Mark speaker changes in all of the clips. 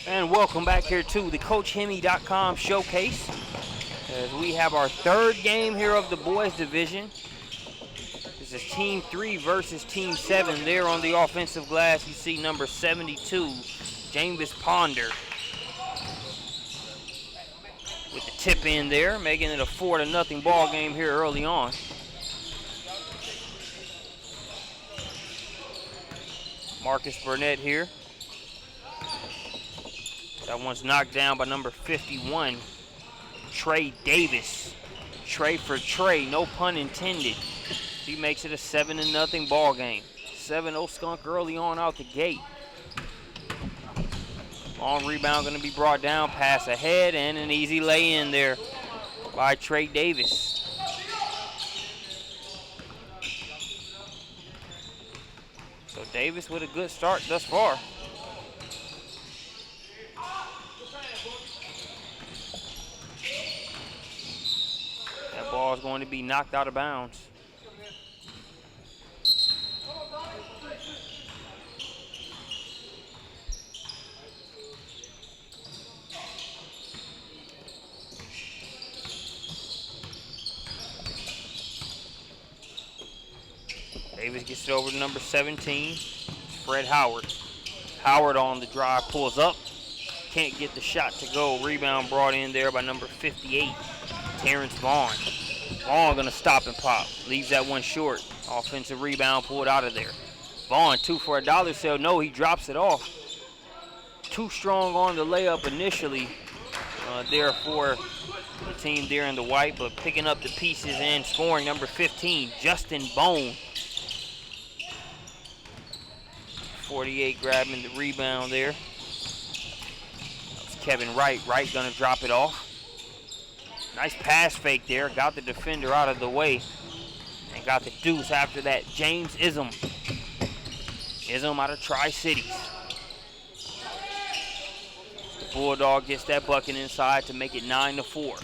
Speaker 1: And welcome back here to the CoachHemi.com showcase as we have our third game here of the boys division. This is Team 3 versus Team 7. There on the offensive glass, you see number 72, James Ponder, with the tip in there, making it a 4-0 ball game here early on. Marcus Burnett here. That one's knocked down by number 51, Trey Davis. Trey for Trey, no pun intended. He makes it a 7-0 ball game. 7-0 Skunk early on out the gate. Long rebound going to be brought down, pass ahead, and an easy lay in there by Trey Davis. So Davis with a good start thus far. That ball is going to be knocked out of bounds. Davis gets it over to number 17, Fred Howard. Howard on the drive, pulls up, can't get the shot to go. Rebound brought in there by number 58, Terrence Vaughn. Vaughn gonna stop and pop, leaves that one short. Offensive rebound pulled out of there. Vaughn, 2 for a dollar sale. No, he drops it off. Too strong on the layup initially there for the team there in the white, but picking up the pieces and scoring number 15, Justin Bone. 48 grabbing the rebound there. That was Kevin Wright. Wright gonna drop it off. Nice pass fake there. Got the defender out of the way. And got the deuce after that. James Ism. Ism out of Tri-Cities. The Bulldog gets that bucket inside to make it 9-4.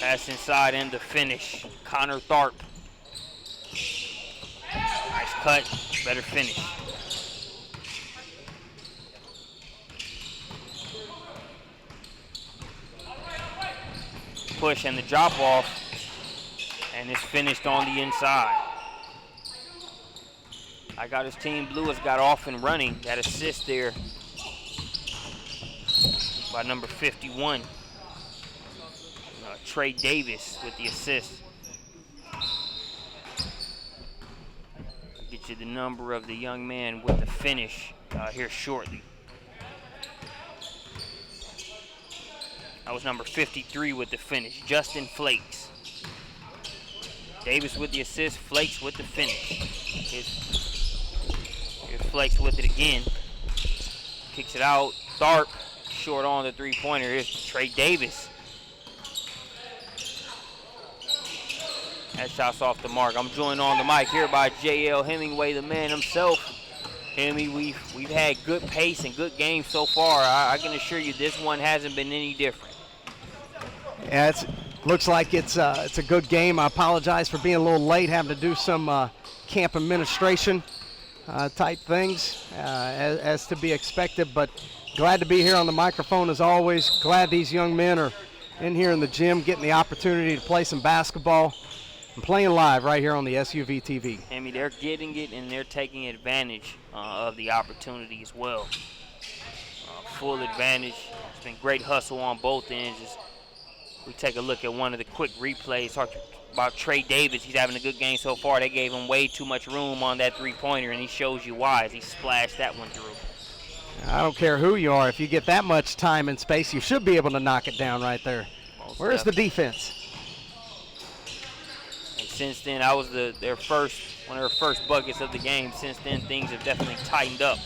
Speaker 1: Pass inside and the finish. Connor Tharp. Nice cut, better finish. Push and the drop off, and it's finished on the inside. I got his team blue has got off and running. That assist there by number 51, Trey Davis with the assist. Get you the number of the young man with the finish here shortly. That was number 53 with the finish, Justin Flakes. Davis with the assist, Flakes with the finish. Here's Flakes with it again. Kicks it out, Tharp short on the three-pointer. Here's Trey Davis. That shot's off the mark. I'm joined on the mic here by J.L. Hemingway, the man himself. Hemi, we've had good pace and good games so far. I can assure you this one hasn't been any different.
Speaker 2: Yeah, looks like it's a good game. I apologize for being a little late, having to do some camp administration type things as to be expected, but glad to be here on the microphone as always. Glad these young men are in here in the gym getting the opportunity to play some basketball. I'm playing live right here on the SUVtv.
Speaker 1: I mean, they're getting it and they're taking advantage of the opportunity as well. Full advantage. It's been great hustle on both ends. As we take a look at one of the quick replays. Talk about Trey Davis. He's having a good game so far. They gave him way too much room on that three-pointer, and he shows you why as he splashed that one through.
Speaker 2: I don't care who you are. If you get that much time and space, you should be able to knock it down right there. Where's the defense?
Speaker 1: Since then, I was one of their first buckets of the game. Since then, things have definitely tightened up.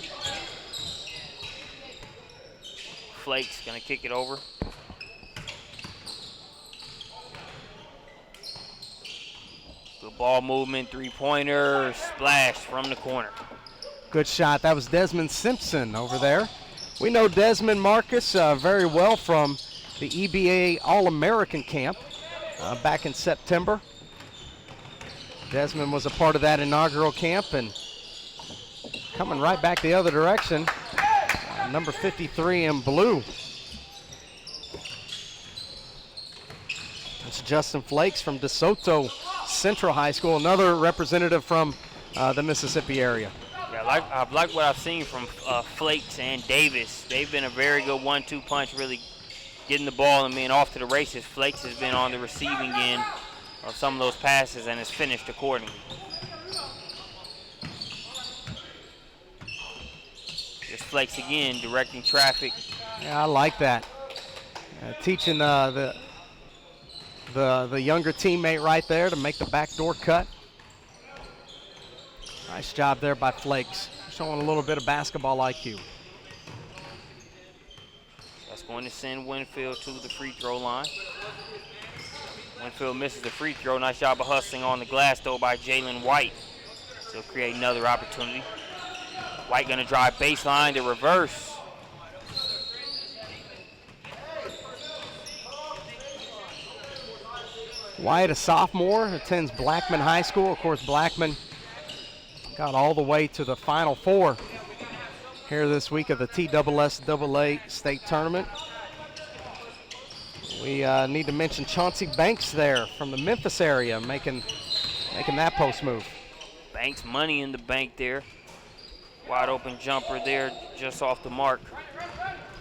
Speaker 1: Flakes gonna kick it over. Good ball movement, three-pointer, splash from the corner.
Speaker 2: Good shot. That was Desmond Simpson over there. We know Desmond Marcus very well from the EBA All-American camp back in September. Desmond was a part of that inaugural camp, and coming right back the other direction. Number 53 in blue. It's Justin Flakes from DeSoto Central High School, another representative from the Mississippi area.
Speaker 1: Yeah, I've liked what I've seen from Flakes and Davis. They've been a very good 1-2 punch, really getting the ball and being off to the races. Flakes has been on the receiving end of some of those passes and has finished accordingly. Here's Flakes again, directing traffic.
Speaker 2: Yeah, I like that. Teaching the younger teammate right there to make the backdoor cut. Nice job there by Flakes, showing a little bit of basketball IQ.
Speaker 1: That's going to send Winfield to the free throw line. Winfield misses the free throw. Nice job of hustling on the glass, though, by Jalen White. So create another opportunity. White going to drive baseline to reverse.
Speaker 2: White, a sophomore, attends Blackman High School. Of course, Blackman got all the way to the Final Four here this week of the TSSAA State Tournament. We need to mention Chauncey Banks there from the Memphis area, making that post move.
Speaker 1: Banks, money in the bank there. Wide open jumper there, just off the mark.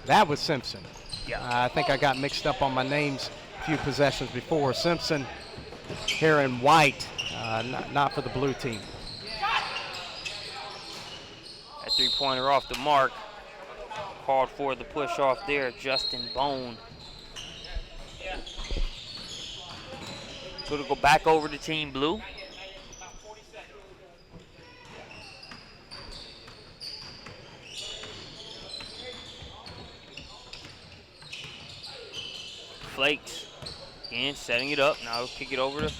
Speaker 2: That was Simpson.
Speaker 1: Yeah.
Speaker 2: I think I got mixed up on my names a few possessions before. Simpson here in white, not for the blue team.
Speaker 1: That three-pointer off the mark. Called for the push off there, Justin Bone. So to go back over to Team Blue. Flakes again, setting it up. Now he'll kick it over to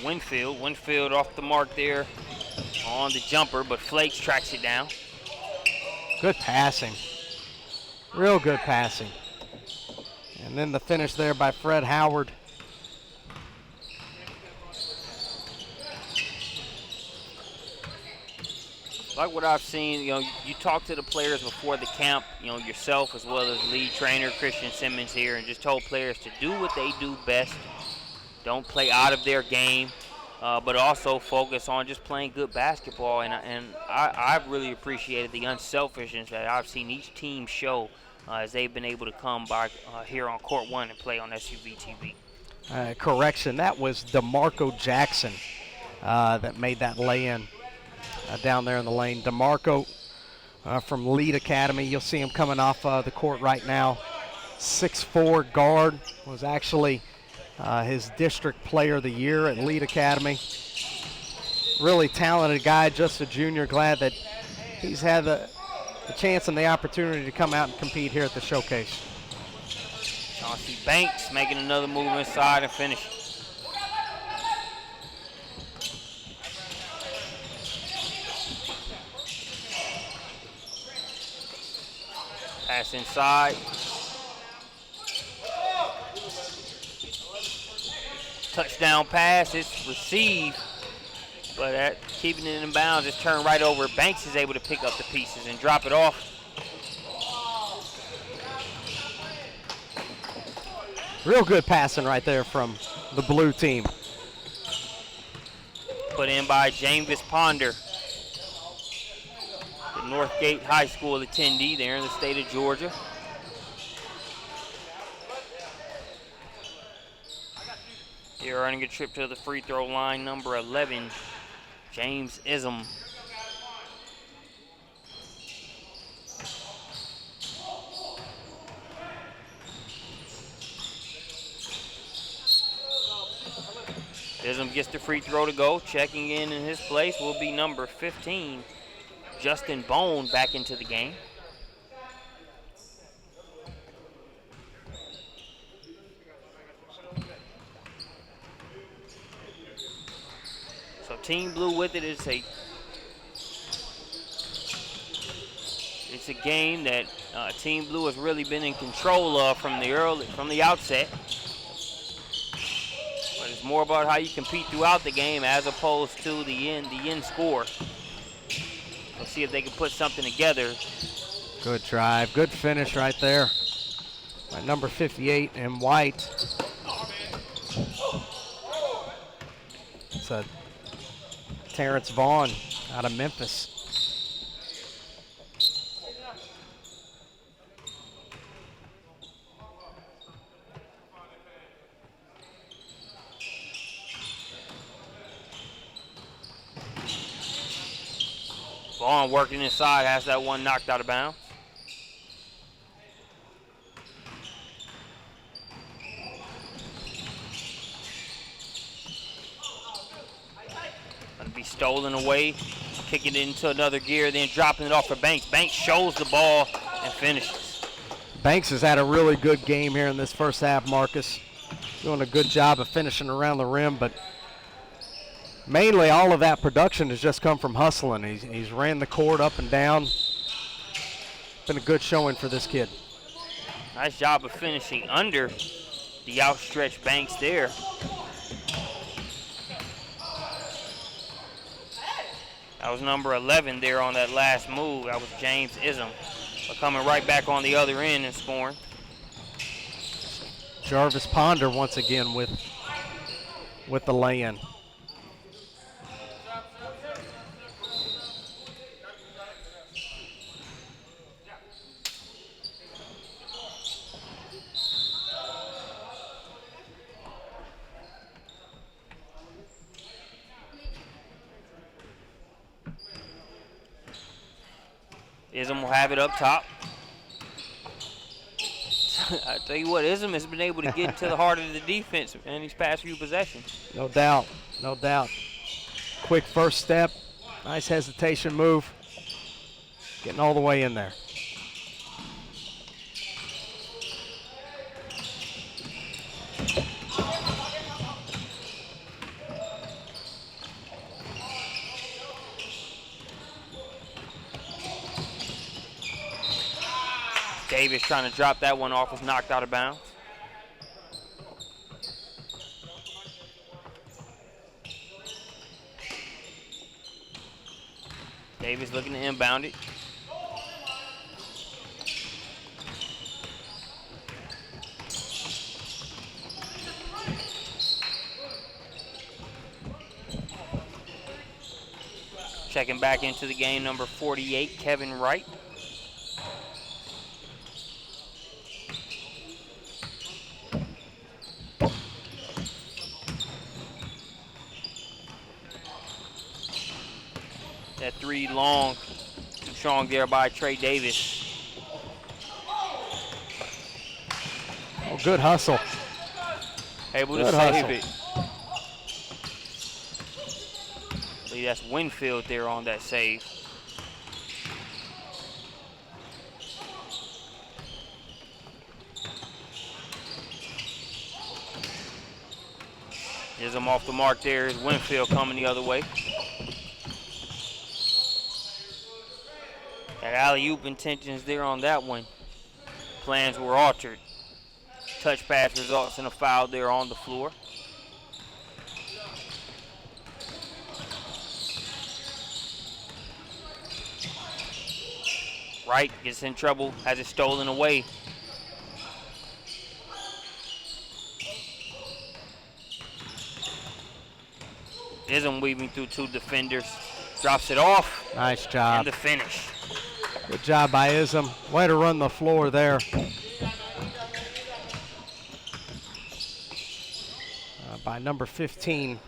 Speaker 1: Winfield. Winfield off the mark there on the jumper, but Flakes tracks it down.
Speaker 2: Good passing. Real good passing. And then the finish there by Fred Howard.
Speaker 1: Like what I've seen, you talk to the players before the camp, yourself as well as lead trainer Christian Simmons here, and just told players to do what they do best. Don't play out of their game, but also focus on just playing good basketball. And I've really appreciated the unselfishness that I've seen each team show as they've been able to come by here on Court 1 and play on SUVtv.
Speaker 2: Correction, that was DeMarco Jackson that made that lay-in. Down there in the lane. DeMarco from Lead Academy. You'll see him coming off the court right now. 6'4" guard. Was actually his district player of the year at Lead Academy. Really talented guy, just a junior. Glad that he's had the chance and the opportunity to come out and compete here at the showcase.
Speaker 1: Chauncey Banks making another move inside and finish. Pass inside. Touchdown pass. It's received, but keeping it in bounds, it's turned right over. Banks is able to pick up the pieces and drop it off.
Speaker 2: Real good passing right there from the blue team.
Speaker 1: Put in by James Ponder. Northgate High School attendee there in the state of Georgia. Here earning a trip to the free throw line, number 11, James Ism. Ism gets the free throw to go. Checking in his place will be number 15, Justin Bone, back into the game. So Team Blue with it. It's a game that Team Blue has really been in control of from the outset. But it's more about how you compete throughout the game as opposed to the end score. Let's see if they can put something together.
Speaker 2: Good drive, good finish right there by number 58 and White. It's a Terrence Vaughn out of Memphis.
Speaker 1: Vaughn working inside, has that one knocked out of bounds. Gonna be stolen away, kicking it into another gear, then dropping it off for Banks. Banks shows the ball and finishes.
Speaker 2: Banks has had a really good game here in this first half, Marcus. Doing a good job of finishing around the rim, but mainly all of that production has just come from hustling. He's ran the court up and down. Been a good showing for this kid.
Speaker 1: Nice job of finishing under the outstretched Banks there. That was number 11 there on that last move. That was James Ism. But coming right back on the other end and scoring.
Speaker 2: Jarvis Ponder once again with the lay-in.
Speaker 1: Ism will have it up top. I tell you what, Ism has been able to get to the heart of the defense in these past few possessions.
Speaker 2: No doubt, no doubt. Quick first step, nice hesitation move. Getting all the way in there.
Speaker 1: Davis trying to drop that one off, was knocked out of bounds. Davis looking to inbound it. Checking back into the game, number 48, Kevin Wright. That three long, too strong there by Trey Davis.
Speaker 2: Oh, good hustle.
Speaker 1: Able to save it. I believe that's Winfield there on that save. Ism off the mark there is Winfield coming the other way. That alley-oop intentions there on that one. Plans were altered. Touch pass results in a foul there on the floor. Wright gets in trouble, has it stolen away. Ism weaving through two defenders. Drops it off.
Speaker 2: Nice job.
Speaker 1: And the finish.
Speaker 2: Good job by Ism. Way to run the floor there. By number 15,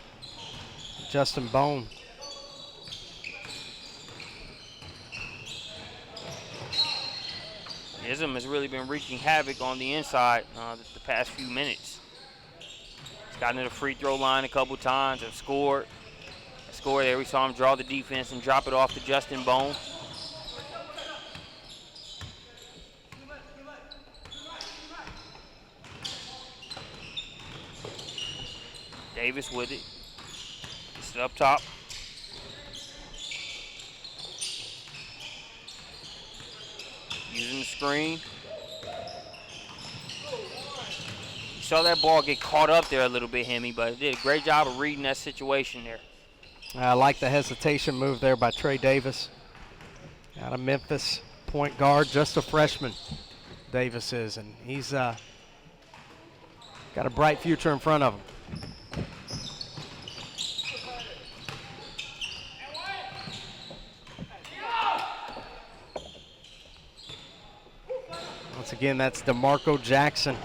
Speaker 2: Justin Bone.
Speaker 1: Ism has really been wreaking havoc on the inside the past few minutes. He's gotten to the free throw line a couple times and scored. There, we saw him draw the defense and drop it off to Justin Bone. Davis with it. Gets it up top. Using the screen. You saw that ball get caught up there a little bit, Hemi, but it did a great job of reading that situation there.
Speaker 2: I like the hesitation move there by Trey Davis. Out of Memphis, point guard, just a freshman, Davis is, and he's got a bright future in front of him. Once again, that's DeMarco Jackson,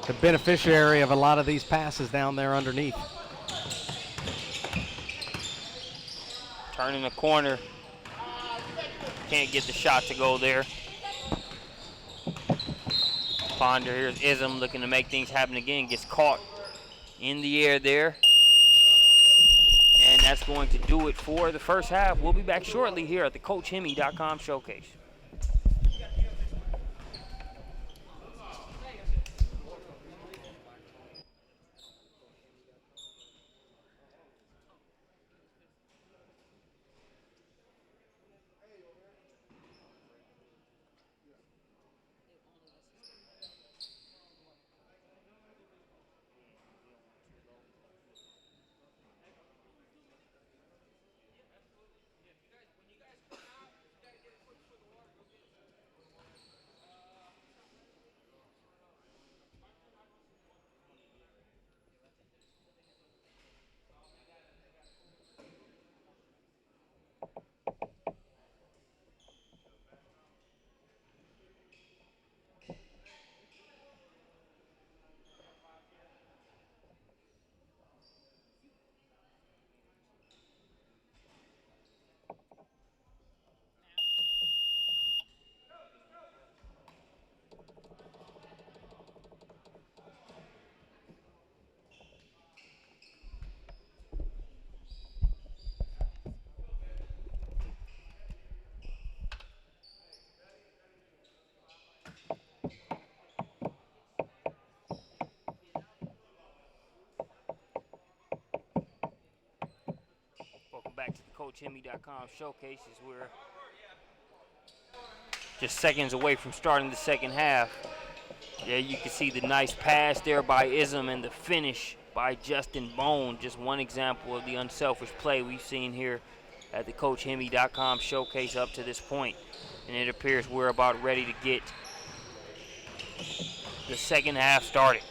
Speaker 2: the beneficiary of a lot of these passes down there underneath.
Speaker 1: Turning the corner. Can't get the shot to go there. Ponder, here's Ism looking to make things happen again. Gets caught in the air there. And that's going to do it for the first half. We'll be back shortly here at the CoachHemi.com showcase. Back to the CoachHemi.com showcase as we're just seconds away from starting the second half. Yeah, you can see the nice pass there by Ism and the finish by Justin Bone. Just one example of the unselfish play we've seen here at the CoachHemi.com showcase up to this point. And it appears we're about ready to get the second half started.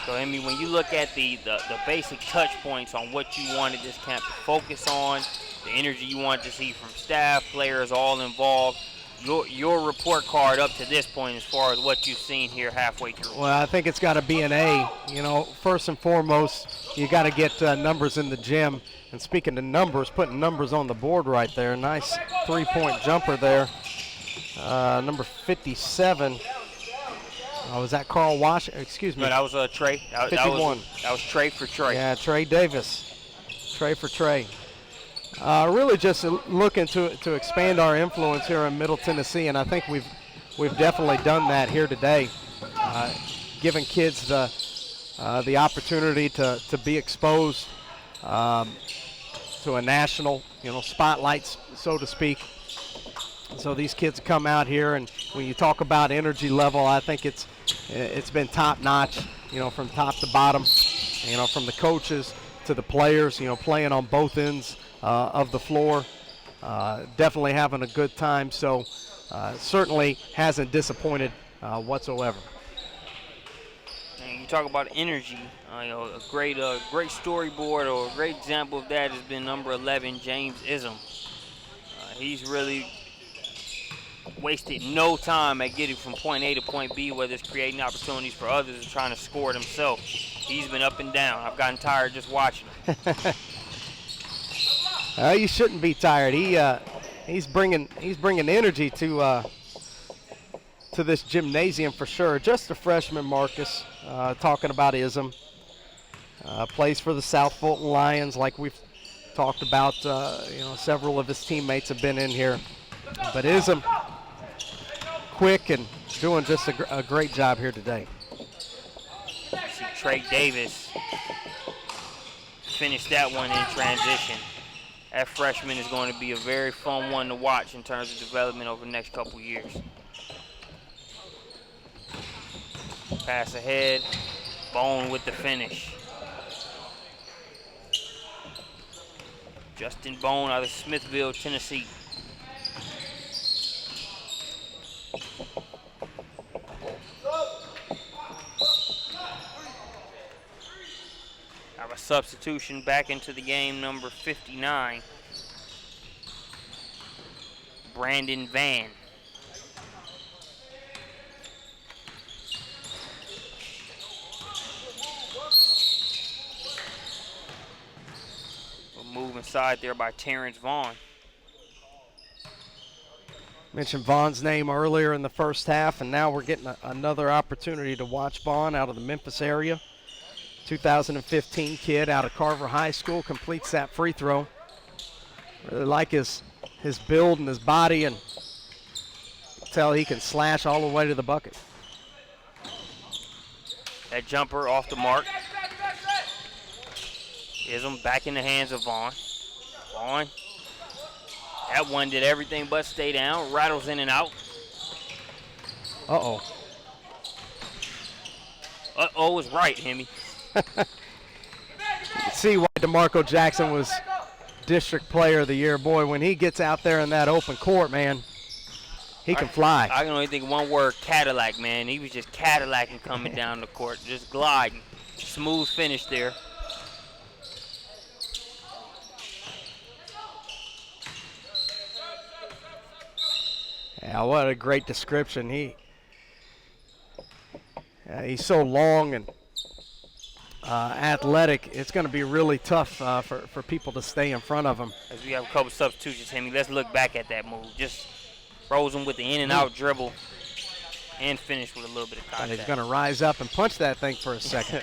Speaker 1: So, I mean, when you look at the basic touch points on what you wanted this camp to focus on, the energy you wanted to see from staff, players all involved, your report card up to this point as far as what you've seen here halfway through?
Speaker 2: Well, I think it's got to be an A. You know, first and foremost, you got to get numbers in the gym. And speaking of numbers, putting numbers on the board right there. Nice three-point jumper there. Number 57. Was that Carl Washington? Excuse me.
Speaker 1: No, that was Trey.
Speaker 2: 51.
Speaker 1: That was Trey for Trey.
Speaker 2: Yeah, Trey Davis. Trey for Trey. Really just looking to expand our influence here in Middle Tennessee, and I think we've definitely done that here today, giving kids the opportunity to be exposed to a national, spotlight, so to speak. So these kids come out here, and when you talk about energy level, I think it's been top notch, from top to bottom, from the coaches to the players, playing on both ends of the floor, definitely having a good time. So certainly hasn't disappointed whatsoever.
Speaker 1: And you talk about energy, a great storyboard or a great example of that has been number 11, James Ism. He's really wasted no time at getting from point A to point B, whether it's creating opportunities for others or trying to score it himself. He's been up and down. I've gotten tired just watching him.
Speaker 2: You shouldn't be tired. He's bringing energy to this gymnasium for sure. Just a freshman, Marcus. Talking about Ism, plays for the South Fulton Lions, like we've talked about. Several of his teammates have been in here, but Ism, quick and doing just a great job here today.
Speaker 1: See Trey Davis finish that one in transition. That freshman is going to be a very fun one to watch in terms of development over the next couple years. Pass ahead, Bone with the finish. Justin Bone out of Smithville, Tennessee. Have a substitution back into the game, number 59, Brandon Van. A move inside there by Terrence Vaughn.
Speaker 2: Mentioned Vaughn's name earlier in the first half, and now we're getting another opportunity to watch Vaughn out of the Memphis area. 2015 kid out of Carver High School, completes that free throw. Really like his build and his body, and tell he can slash all the way to the bucket.
Speaker 1: That jumper off the mark. Ism back in the hands of Vaughn. Vaughn. That one did everything but stay down. Rattles in and out.
Speaker 2: Uh-oh.
Speaker 1: Uh-oh is right, Hemi.
Speaker 2: You can see why DeMarco Jackson was District Player of the Year. Boy, when he gets out there in that open court, man, he can fly.
Speaker 1: I can only think of one word, Cadillac, man. He was just Cadillacing coming down the court, just gliding. Smooth finish there.
Speaker 2: Yeah, what a great description. He's so long and athletic. It's going to be really tough for people to stay in front of him.
Speaker 1: As we have a couple substitutions, Hemi, let's look back at that move. Just froze him with the in and out dribble and finish with a little bit of contact.
Speaker 2: And he's going to rise up and punch that thing for a second.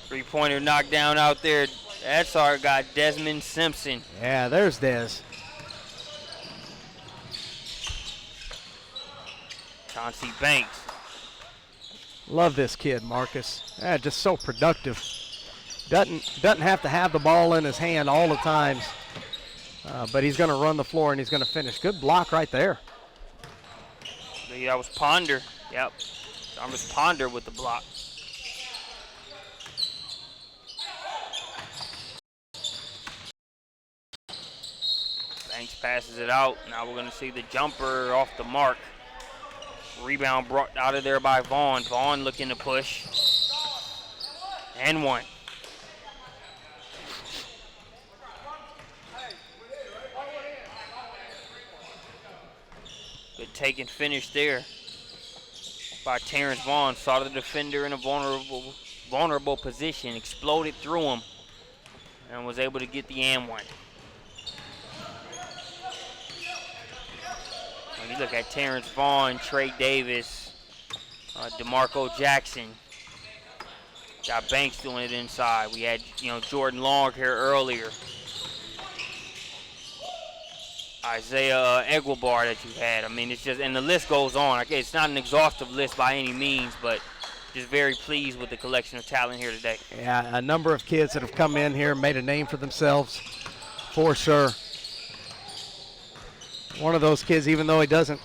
Speaker 1: Three-pointer knockdown out there. That's our guy, Desmond Simpson.
Speaker 2: Yeah, there's Des.
Speaker 1: Chauncey Banks.
Speaker 2: Love this kid, Marcus. Just so productive. Doesn't have to have the ball in his hand all the times, but he's going to run the floor and he's going to finish. Good block right there.
Speaker 1: That was Ponder. Yep. That was Ponder with the block. Banks passes it out. Now we're going to see the jumper off the mark. Rebound brought out of there by Vaughn. Vaughn looking to push. And one. Good take and finish there by Terrence Vaughn. Saw the defender in a vulnerable position, exploded through him, and was able to get the and one. When you look at Terrence Vaughn, Trey Davis, DeMarco Jackson, got Banks doing it inside. We had, Jordan Long here earlier. Isaiah Eguibar that you had. I mean, it's just, and the list goes on. Okay, it's not an exhaustive list by any means, but just very pleased with the collection of talent here today.
Speaker 2: Yeah, a number of kids that have come in here and made a name for themselves, for sure. One of those kids, even though he doesn't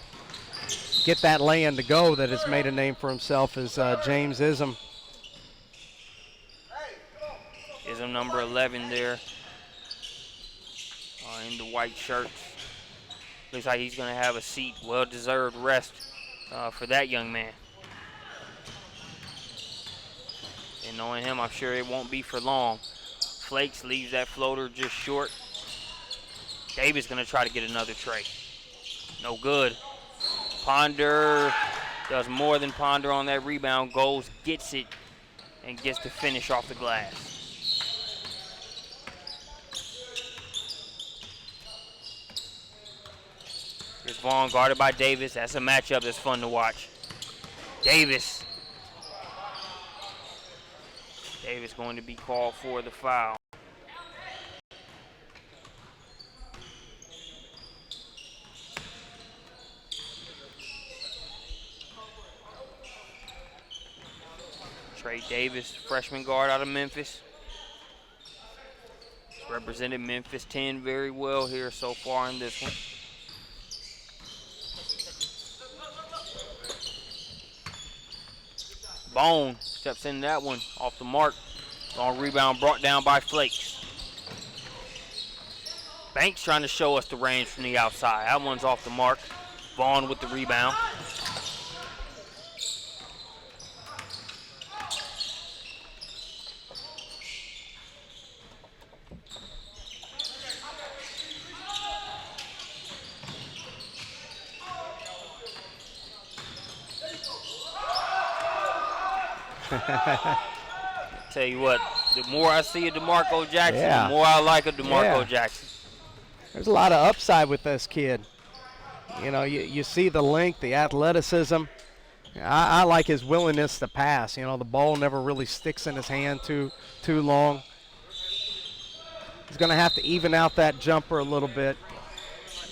Speaker 2: get that lay-in to go, that has made a name for himself is James Ism.
Speaker 1: Ism number 11 there in the white shirt. Looks like he's going to have a seat, well-deserved rest for that young man. And knowing him, I'm sure it won't be for long. Flakes leaves that floater just short. Davis going to try to get another tray. No good. Ponder does more than Ponder on that rebound. Goes, gets it, and gets the finish off the glass. Here's Vaughn guarded by Davis. That's a matchup that's fun to watch. Davis. Davis going to be called for the foul. Trey Davis, freshman guard out of Memphis. Represented Memphis 10 very well here so far in this one. Bone steps in that one off the mark. Long rebound brought down by Flakes. Banks trying to show us the range from the outside. That one's off the mark. Vaughn with the rebound. Tell you what, the more I see of DeMarco Jackson, the more I like of DeMarco Jackson.
Speaker 2: There's a lot of upside with this kid. You know, you see the length, the athleticism. I like his willingness to pass. You know, the ball never really sticks in his hand too long. He's going to have to even out that jumper a little bit.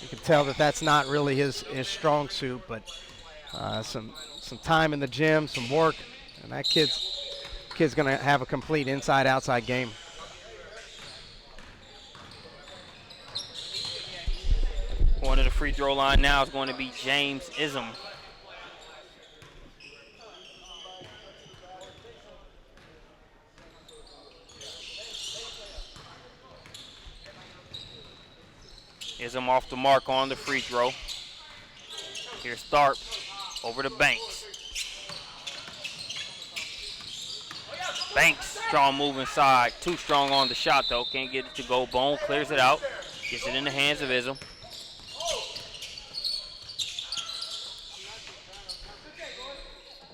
Speaker 2: You can tell that that's not really his strong suit, but some time in the gym, some work, and that kid's going to have a complete inside-outside game.
Speaker 1: Going to the free throw line now is going to be James Ism. Ism off the mark on the free throw. Here's Tharp over to Banks. Banks, strong move inside. Too strong on the shot, though. Can't get it to go. Bone clears it out. Gets it in the hands of Ism.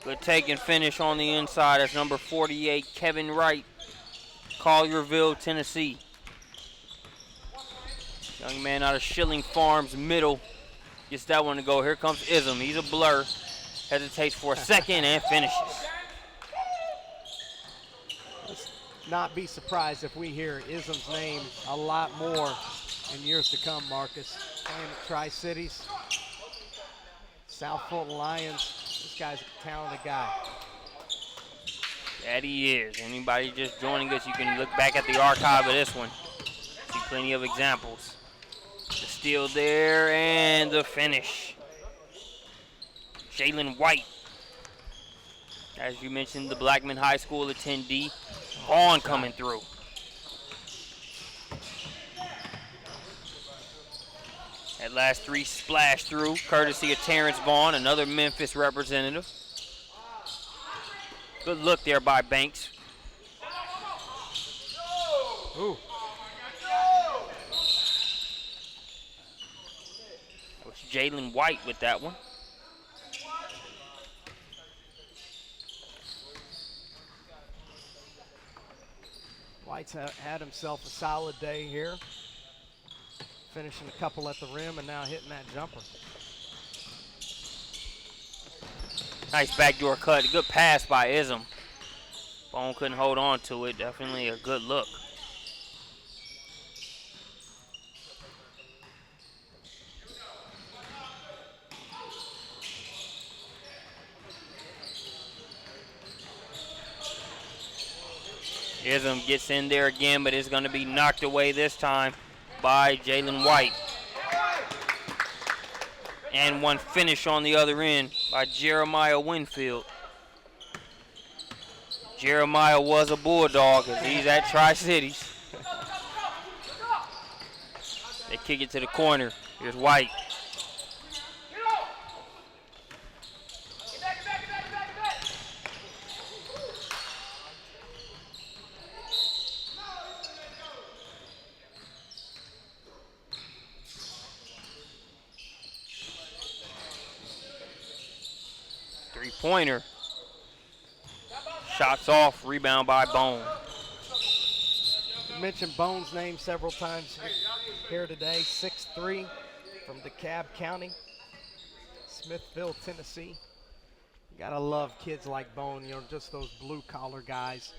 Speaker 1: Good take and finish on the inside. That's number 48, Kevin Wright, Collierville, Tennessee. Young man out of Schilling Farms, middle. Gets that one to go. Here comes Ism. He's a blur. Hesitates for a second and finishes.
Speaker 2: Not be surprised if we hear Ism's name a lot more in years to come, Marcus. Playing at Tri-Cities, South Fulton Lions. This guy's a talented guy.
Speaker 1: That he is. Anybody just joining us, you can look back at the archive of this one. See plenty of examples. The steal there and the finish. Jalen White. As you mentioned, the Blackman High School attendee. Vaughn coming through. That last three splashed through, courtesy of Terrence Vaughn, another Memphis representative. Good look there by Banks.
Speaker 2: Ooh.
Speaker 1: It was Jalen White with that one.
Speaker 2: White's had himself a solid day here. Finishing a couple at the rim and now hitting that jumper.
Speaker 1: Nice backdoor cut. Good pass by Ism. Bone couldn't hold on to it. Definitely a good look. Ism gets in there again, but it's going to be knocked away this time by Jalen White. And one finish on the other end by Jeremiah Winfield. Jeremiah was a Bulldog as he's at Tri-Cities. They kick it to the corner. Here's White. Three-pointer. Shots off, rebound by Bone.
Speaker 2: You mentioned Bone's name several times here today. 6'3", from DeKalb County, Smithville, Tennessee. You gotta love kids like Bone, you know, just those blue-collar guys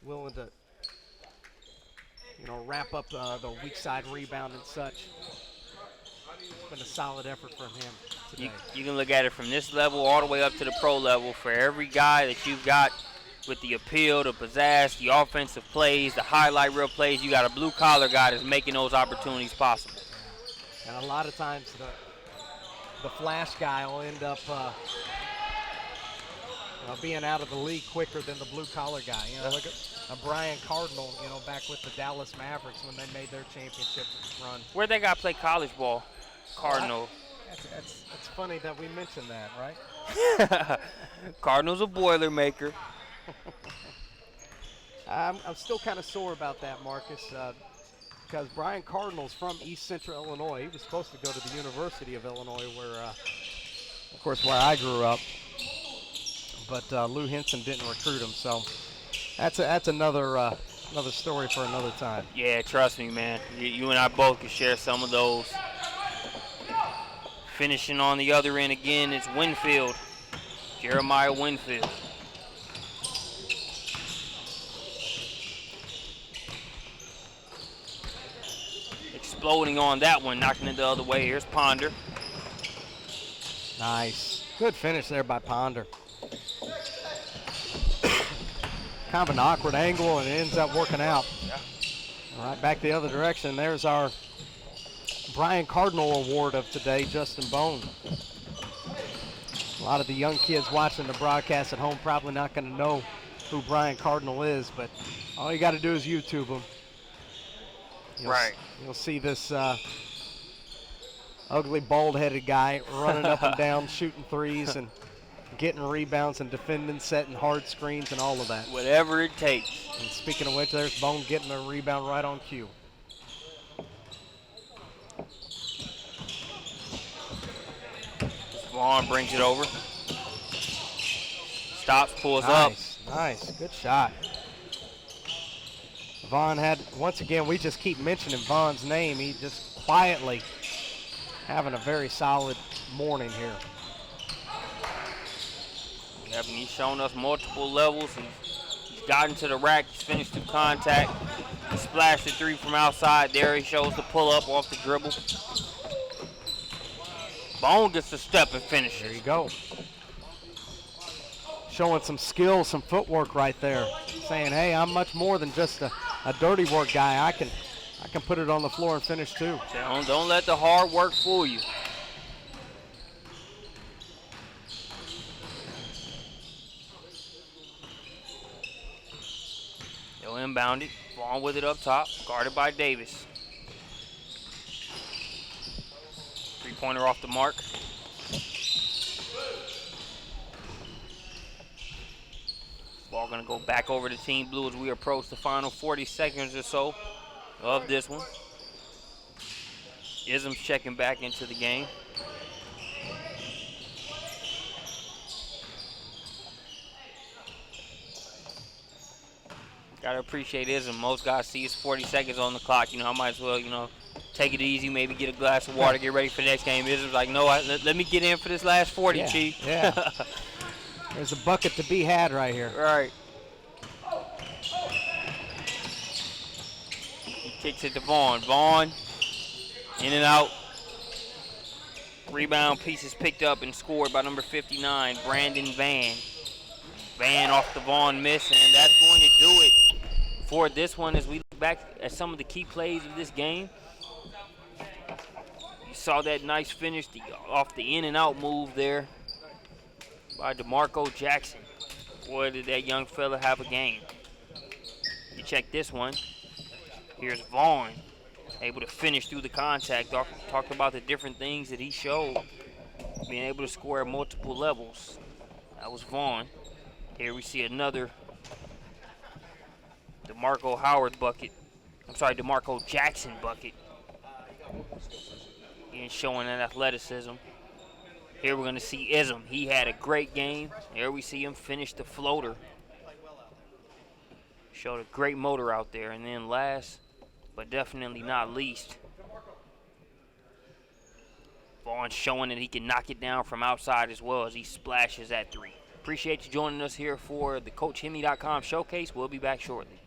Speaker 2: willing to, you know, wrap up the weak side rebound and such. Been a solid effort from him today.
Speaker 1: You can look at it from this level all the way up to the pro level. For every guy that you've got with the appeal, the pizzazz, the offensive plays, the highlight reel plays, you got a blue-collar guy that's making those opportunities possible.
Speaker 2: And a lot of times the flash guy will end up being out of the league quicker than the blue-collar guy. Look at Brian Cardinal, back with the Dallas Mavericks when they made their championship run.
Speaker 1: Where'd that guy play college ball? Cardinal.
Speaker 2: It's funny that we mentioned that, right?
Speaker 1: Cardinal's a Boilermaker.
Speaker 2: I'm still kind of sore about that, Marcus, because Brian Cardinal's from East Central Illinois. He was supposed to go to the University of Illinois, where I grew up. But Lou Henson didn't recruit him, so that's another story for another time.
Speaker 1: Yeah, trust me, man. You and I both can share some of those. Finishing on the other end again, it's Winfield, Jeremiah Winfield. Exploding on that one, knocking it the other way. Here's Ponder.
Speaker 2: Nice. Good finish there by Ponder. Kind of an awkward angle, and it ends up working out.
Speaker 1: Yeah.
Speaker 2: All right, back the other direction. There's our Brian Cardinal Award of today, Justin Bone. A lot of the young kids watching the broadcast at home probably not going to know who Brian Cardinal is, but all you got to do is YouTube him. You'll see this ugly, bald-headed guy running up and down, shooting threes and getting rebounds and defending, setting hard screens and all of that.
Speaker 1: Whatever it takes.
Speaker 2: And speaking of which, there's Bone getting a rebound right on cue.
Speaker 1: Vaughn brings it over. Stops, pulls up.
Speaker 2: Nice, good shot. Vaughn had, once again, we just keep mentioning Vaughn's name. He just quietly having a very solid morning here.
Speaker 1: Yeah, he's shown us multiple levels. He's gotten to the rack. He's finished through contact. He splashed the three from outside. There he shows the pull-up off the dribble. Bone gets the step and finishes.
Speaker 2: There you go. Showing some skill, some footwork right there. Saying, hey, I'm much more than just a dirty work guy. I can put it on the floor and finish too.
Speaker 1: Don't let the hard work fool you. They'll inbound it. Vaughn with it up top, guarded by Davis. Three-pointer off the mark. Ball gonna go back over to Team Blue as we approach the final 40 seconds or so of this one. Ism's checking back into the game. Gotta appreciate Ism. Most guys see it's 40 seconds on the clock. I might as well, take it easy, maybe get a glass of water, get ready for the next game. Ism's like, no, let me get in for this last 40, Chief.
Speaker 2: Yeah. There's a bucket to be had right here.
Speaker 1: Right. He kicks it to Vaughn. Vaughn, in and out. Rebound pieces picked up and scored by number 59, Brandon Van. Van off the Vaughn miss, and that's going to do it for this one as we look back at some of the key plays of this game. You saw that nice finish off the in and out move there by DeMarco Jackson. Boy, did that young fella have a game. You check this one. Here's Vaughn, able to finish through the contact. Talked about the different things that he showed, being able to score at multiple levels. That was Vaughn. Here we see another DeMarco Jackson bucket. Again, showing that athleticism. Here we're going to see Ism. He had a great game. There we see him finish the floater. Showed a great motor out there. And then last, but definitely not least, Vaughn showing that he can knock it down from outside as well as he splashes that three. Appreciate you joining us here for the CoachHemi.com showcase. We'll be back shortly.